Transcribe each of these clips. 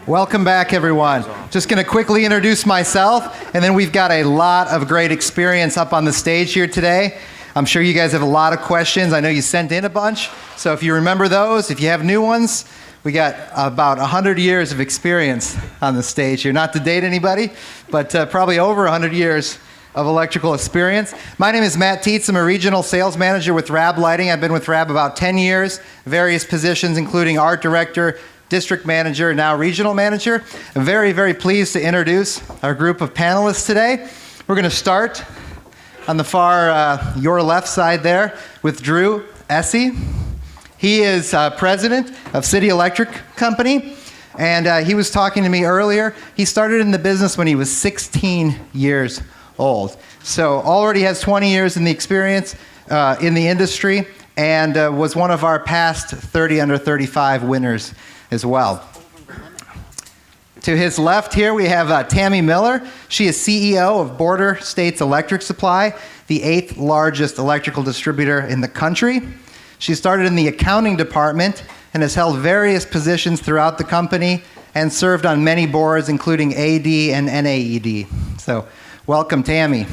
Welcome back, everyone. Just going to quickly introduce myself, and then we've got a lot of great experience up on the stage here today. I'm sure you guys have a lot of questions. I know you sent in a bunch, so if you remember those, if you have new ones, we got about 100 years of experience on the stage here. Not to date anybody, but probably over 100 years of electrical experience. My name is Matt Tietz. I'm a regional sales manager with RAB Lighting. I've been with RAB about 10 years, various positions including art director, district manager, now regional manager. I'm very, very pleased to introduce our group of panelists today. We're going to start on the far, your left side there with Drew Esce. He is president of City Electric Company, and he was talking to me earlier. He started in the business when he was 16 years old. So already has 20 years in the experience in the industry, and was one of our past 30 under 35 winners as well. To his left here, we have Tammy Miller. She is CEO of Border States Electric Supply, the 8th largest electrical distributor in the country. She started in the accounting department and has held various positions throughout the company and served on many boards, including AD and NAED. So, welcome, Tammy.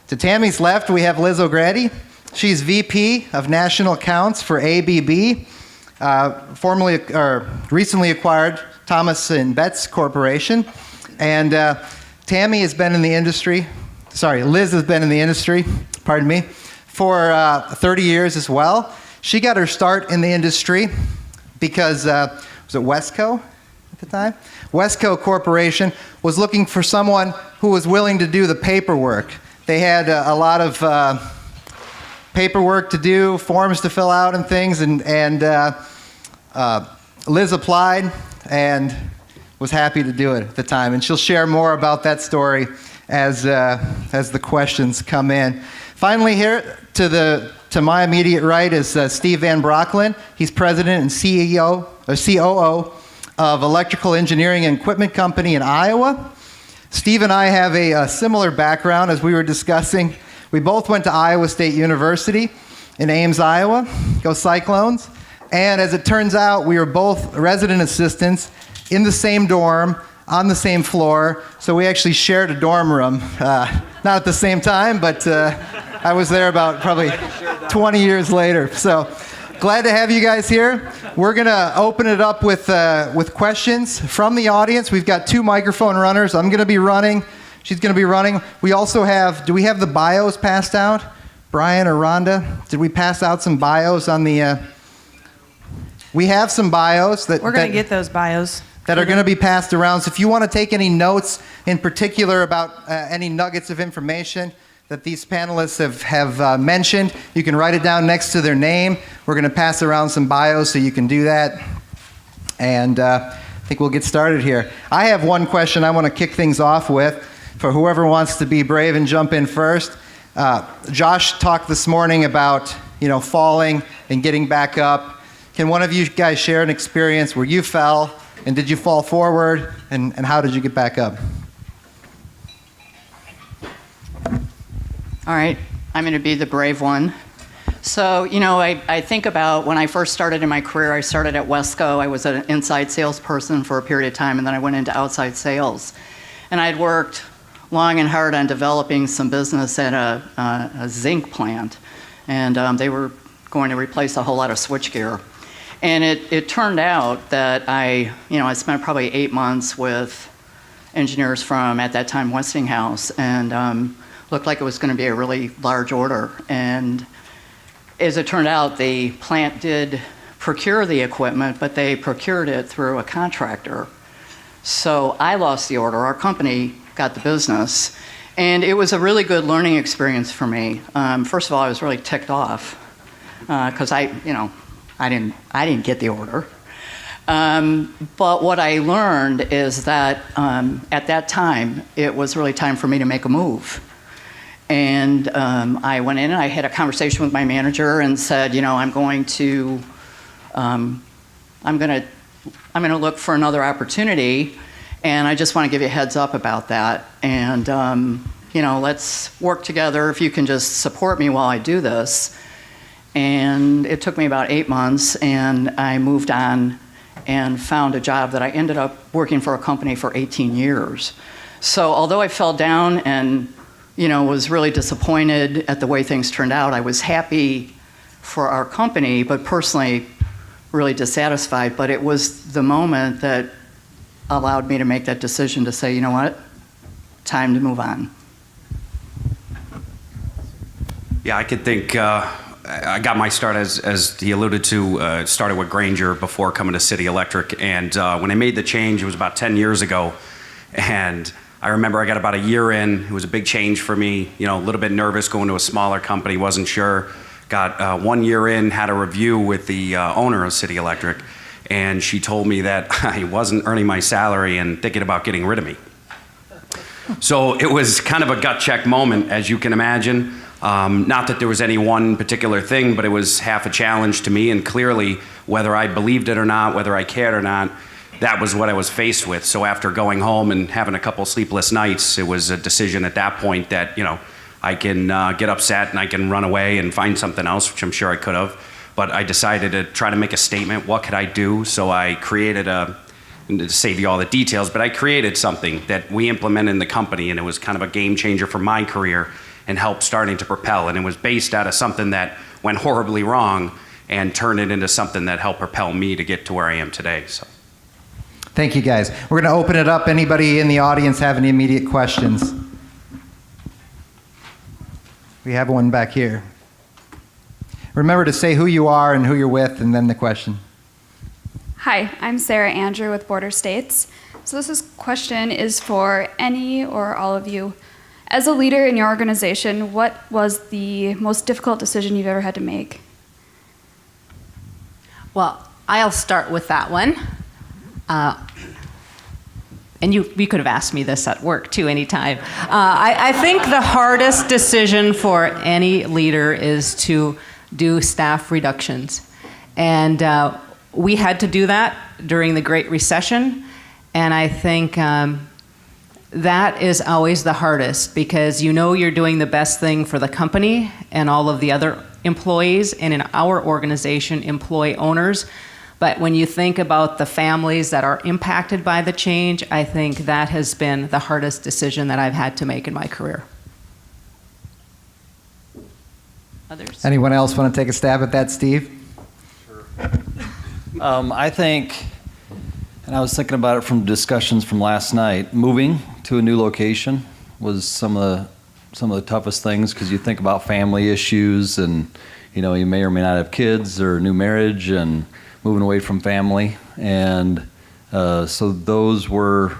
To Tammy's left, we have Liz O'Grady. She's VP of National Accounts for ABB, recently acquired Thomas & Betts Corporation. And Liz has been in the industry, pardon me, for 30 years as well. She got her start in the industry because, was it Wesco at the time? Wesco Corporation was looking for someone who was willing to do the paperwork. They had a lot of paperwork to do, forms to fill out and things, and Liz applied and was happy to do it at the time. And she'll share more about that story as the questions come in. Finally here, to my immediate right is Steve Van Brocklin. He's president and COO of Electrical Engineering and Equipment Company in Iowa. Steve and I have a similar background, as we were discussing. We both went to Iowa State University in Ames, Iowa. Go Cyclones. And as it turns out, we were both resident assistants in the same dorm, on the same floor, so we actually shared a dorm room. Not at the same time, but I was there about probably 20 years later. So glad to have you guys here. We're going to open it up with questions from the audience. We've got 2 microphone runners. I'm going to be running. She's going to be running. We also have, do we have the bios passed out? Brian or Rhonda? Did we pass out some bios on the... We have some bios that... We're going to get those bios. That are going to be passed around. So if you want to take any notes in particular about any nuggets of information that these panelists have mentioned, you can write it down next to their name. We're going to pass around some bios so you can do that. And I think we'll get started here. I have one question I want to kick things off with for whoever wants to be brave and jump in first. Josh talked this morning about, falling and getting back up. Can one of you guys share an experience where you fell, and did you fall forward, and how did you get back up? All right, I'm going to be the brave one. So, I think about when I first started in my career, I started at Wesco. I was an inside salesperson for a period of time, and then I went into outside sales. And I'd worked long and hard on developing some business at a zinc plant, and they were going to replace a whole lot of switchgear. And it turned out that I spent probably 8 months with engineers from, at that time, Westinghouse, and looked like it was going to be a really large order. And as it turned out, the plant did procure the equipment, but they procured it through a contractor. So I lost the order. Our company got the business. And it was a really good learning experience for me. First of all, I was really ticked off because I didn't get the order. But what I learned is that at that time, it was really time for me to make a move. And I went in and I had a conversation with my manager and said, I'm going to look for another opportunity, and I just want to give you a heads up about that. And let's work together if you can just support me while I do this. And it took me about 8 months, and I moved on and found a job that I ended up working for a company for 18 years. So although I fell down and was really disappointed at the way things turned out, I was happy for our company, but personally really dissatisfied. But it was the moment that allowed me to make that decision to say, you know what, time to move on. Yeah, I could think, I got my start, as he alluded to, started with Granger before coming to City Electric. And when I made the change, it was about 10 years ago. And I remember I got about a year in. It was a big change for me, a little bit nervous going to a smaller company, wasn't sure. Got 1 year in, had a review with the owner of City Electric. And she told me that I wasn't earning my salary and thinking about getting rid of me. So it was kind of a gut check moment, as you can imagine. Not that there was any one particular thing, but it was half a challenge to me, and clearly, whether I believed it or not, whether I cared or not, that was what I was faced with. So after going home and having a couple sleepless nights, it was a decision at that point that, I can get upset and I can run away and find something else, which I'm sure I could have. But I decided to try to make a statement. What could I do? So I created to save you all the details, but I created something that we implemented in the company, and it was kind of a game changer for my career and helped starting to propel. And it was based out of something that went horribly wrong and turned it into something that helped propel me to get to where I am today. So, thank you, guys. We're going to open it up. Anybody in the audience have any immediate questions? We have one back here. Remember to say who you are and who you're with, and then the question. Hi, I'm Sarah Andrew with Border States. So question is for any or all of you. As a leader in your organization, what was the most difficult decision you've ever had to make? Well, I'll start with that one. And you could have asked me this at work too anytime. I think the hardest decision for any leader is to do staff reductions. And we had to do that during the Great Recession. And I think that is always the hardest, because you're doing the best thing for the company and all of the other employees, and in our organization, employee owners. But when you think about the families that are impacted by the change, I think that has been the hardest decision that I've had to make in my career. Others? Anyone else want to take a stab at that, Steve? Sure. I think, and I was thinking about it from discussions from last night, moving to a new location was some of the toughest things, because you think about family issues, and you may or may not have kids or a new marriage and moving away from family. And so those were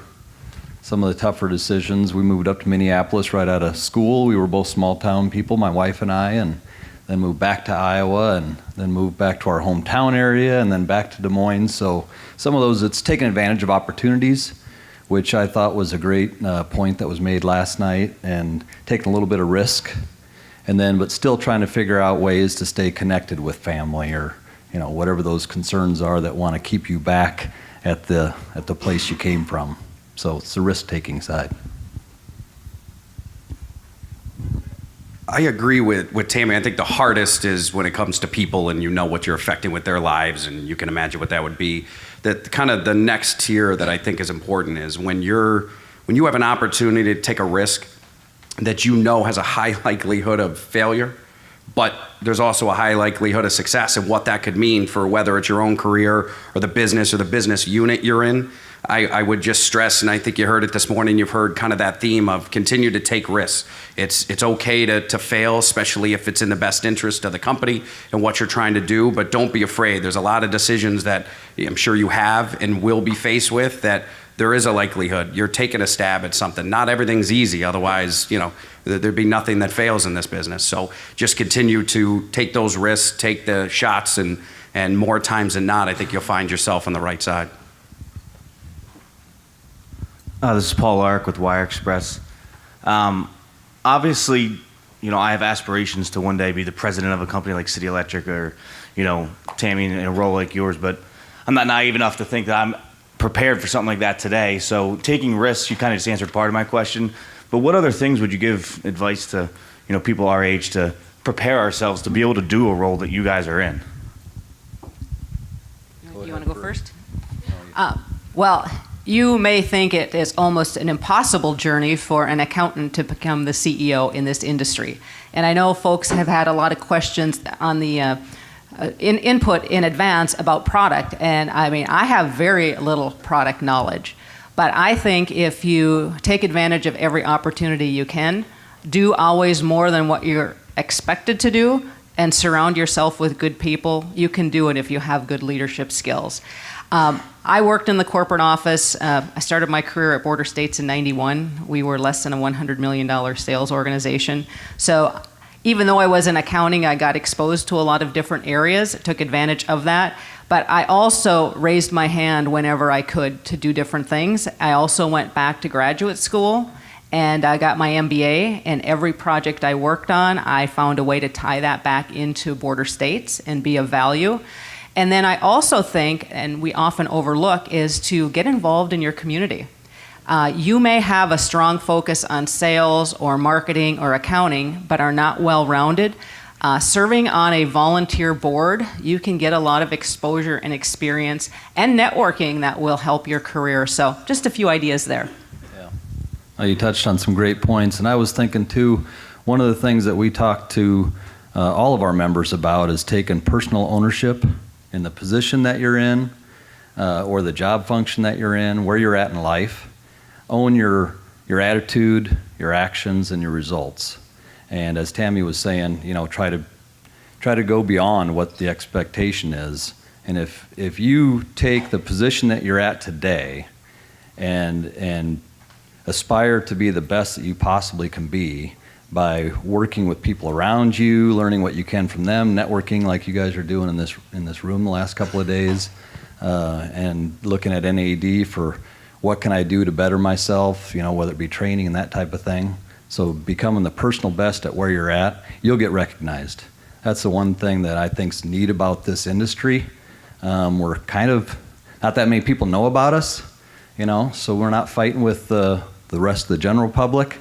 some of the tougher decisions. We moved up to Minneapolis right out of school. We were both small town people, my wife and I, and then moved back to Iowa, and then moved back to our hometown area, and then back to Des Moines. So some of those, it's taken advantage of opportunities, which I thought was a great point that was made last night, and taking a little bit of risk, and then but still trying to figure out ways to stay connected with family, or whatever those concerns are that want to keep you back at the place you came from. So it's the risk-taking side. I agree with Tammy. I think the hardest is when it comes to people, and what you're affecting with their lives, and you can imagine what that would be. That kind of the next tier that I think is important is when you have an opportunity to take a risk that has a high likelihood of failure, but there's also a high likelihood of success, and what that could mean for whether it's your own career or the business unit you're in. I would just stress, and I think you heard it this morning, you've heard kind of that theme of continue to take risks. It's okay to fail, especially if it's in the best interest of the company and what you're trying to do, but don't be afraid. There's a lot of decisions that I'm sure you have and will be faced with that there is a likelihood you're taking a stab at something. Not everything's easy, otherwise, there'd be nothing that fails in this business. So just continue to take those risks, take the shots, and more times than not, I think you'll find yourself on the right side. This is Paul Lark with Wire Express. Obviously, I have aspirations to one day be the president of a company like City Electric, or, Tammy, in a role like yours, but I'm not naive enough to think that I'm prepared for something like that today. So taking risks, you kind of just answered part of my question, but what other things would you give advice to, people our age to prepare ourselves to be able to do a role that you guys are in? You want to go first? Well, you may think it is almost an impossible journey for an accountant to become the CEO in this industry. And I know folks have had a lot of questions on the input in advance about product. And I mean, I have very little product knowledge. But I think if you take advantage of every opportunity you can, do always more than what you're expected to do, and surround yourself with good people, you can do it if you have good leadership skills. I worked in the corporate office. I started my career at Border States in '91. We were less than a $100 million sales organization. So even though I was in accounting, I got exposed to a lot of different areas, took advantage of that. But I also raised my hand whenever I could to do different things. I also went back to graduate school, and I got my MBA, and every project I worked on, I found a way to tie that back into Border States and be of value. And then I also think, and we often overlook, is to get involved in your community. You may have a strong focus on sales or marketing or accounting, but are not well-rounded. Serving on a volunteer board, you can get a lot of exposure and experience and networking that will help your career. So just a few ideas there. You touched on some great points, and I was thinking too, one of the things that we talk to all of our members about is taking personal ownership in the position that you're in, or the job function that you're in, where you're at in life. Own your attitude, your actions, and your results. And as Tammy was saying, you know, try to go beyond what the expectation is. And if you take the position that you're at today and aspire to be the best that you possibly can be by working with people around you, learning what you can from them, networking like you guys are doing in this room the last couple of days, and looking at NAED for what can I do to better myself, you know, whether it be training and that type of thing. So becoming the personal best at where you're at, you'll get recognized. That's the one thing that I think's neat about this industry. We're kind of, not that many people know about us, you know, so we're not fighting with the rest of the general public.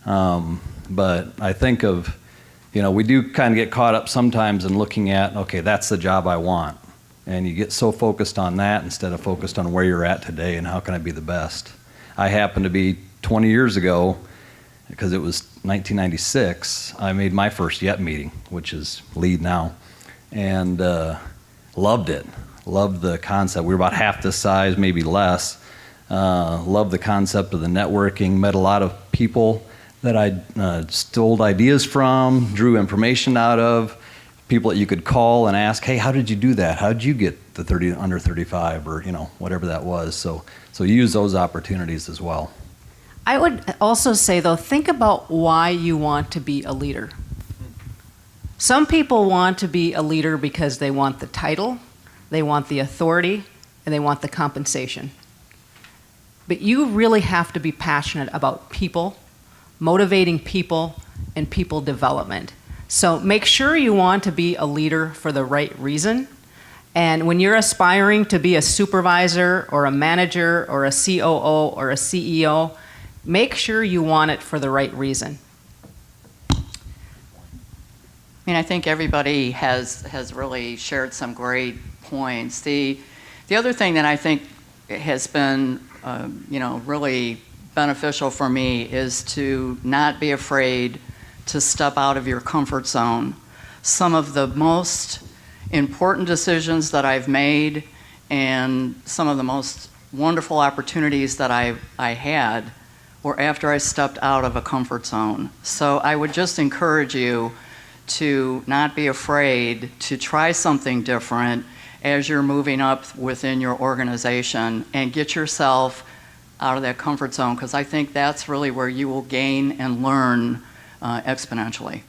But I think of, you know, we do kind of get caught up sometimes in looking at, okay, that's the job I want. And you get so focused on that instead of focused on where you're at today and how can I be the best. I happened to be 20 years ago, because it was 1996, I made my first YET meeting, which is LEAD now, and loved it. Loved the concept. We were about half this size, maybe less. Loved the concept of the networking, met a lot of people that I stole ideas from, drew information out of, people that you could call and ask, hey, how did you do that? How did you get the 30 under 35, or you know, whatever that was. So use those opportunities as well. I would also say, though, think about why you want to be a leader. Some people want to be a leader because they want the title, they want the authority, and they want the compensation. But you really have to be passionate about people, motivating people, and people development. So make sure you want to be a leader for the right reason. And when you're aspiring to be a supervisor or a manager or a COO or a CEO, make sure you want it for the right reason. I mean, I think everybody has really shared some great points. The other thing that I think has been, you know, really beneficial for me is to not be afraid to step out of your comfort zone. Some of the most important decisions that I've made and some of the most wonderful opportunities that I had were after I stepped out of a comfort zone. So I would just encourage you to not be afraid to try something different as you're moving up within your organization and get yourself out of that comfort zone, because I think that's really where you will gain and learn exponentially.